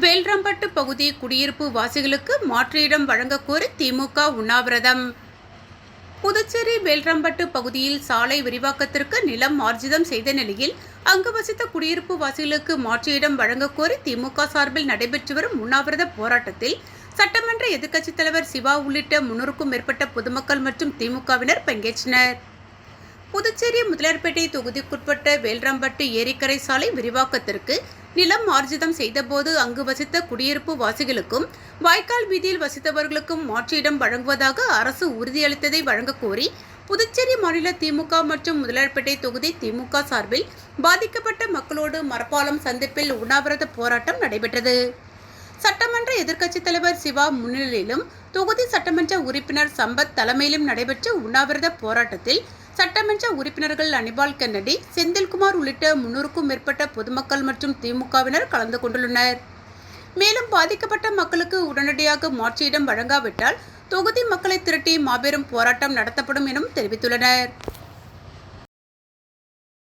வேல்ராம்பட்டு பகுதி குடியிருப்பு வாசிகளுக்கு மாற்று இடம் வழங்கக் கோரி திமுக உண்ணாவிரதம். புதுச்சேரி வேல்ராம்பட்டு பகுதியில் சாலை விரிவாக்கத்திற்கு நிலம் ஆர்ஜிதம் செய்த நிலையில் அங்கு வசித்த குடியிருப்பு வாசிகளுக்கு மாற்று இடம் வழங்கக் கோரி திமுக சார்பில் நடைபெற்று வரும் உண்ணாவிரத போராட்டத்தில் சட்டமன்ற எதிர்க்கட்சித் தலைவர் சிவா உள்ளிட்ட 300க்கும் மேற்பட்ட பொதுமக்கள் மற்றும் திமுகவினர் பங்கேற்றனர். புதுச்சேரி முதலியார்பேட்டை தொகுதிக்குட்பட்ட வேல்ராம்பட்டு ஏரிக்கரை சாலை விரிவாக்கத்திற்கு நிலம் ஆர்ஜிதம் செய்தபோது அங்கு வசித்த குடியிருப்பு வாசிகளுக்கும் வாய்க்கால் வீதியில் வசித்தவர்களுக்கும் மாற்று இடம் வழங்குவதாக அரசு உறுதியளித்ததை வழங்கக் கோரி புதுச்சேரி மாநில திமுக மற்றும் முதலியார்பேட்டை தொகுதி திமுக சார்பில் பாதிக்கப்பட்ட மக்களோடு மரப்பாலம் சந்திப்பில் உண்ணாவிரத போராட்டம் நடைபெற்றது. சட்டமன்ற எதிர்க்கட்சித் தலைவர் சிவா முன்னிலையிலும் தொகுதி சட்டமன்ற உறுப்பினர் சம்பத் தலைமையிலும் நடைபெற்ற உண்ணாவிரத போராட்டத்தில் சட்டமன்ற உறுப்பினர்கள் அனிபால் கென்னடி, செந்தில்குமார் உள்ளிட்ட 300க்கும் மேற்பட்ட பொதுமக்கள் மற்றும் திமுகவினர் கலந்து கொண்டுள்ளனர். மேலும் பாதிக்கப்பட்ட மக்களுக்கு உடனடியாக மாற்று இடம் வழங்காவிட்டால் தொகுதி மக்களை திரட்டி மாபெரும் போராட்டம் நடத்தப்படும் எனவும் தெரிவித்துள்ளனர்.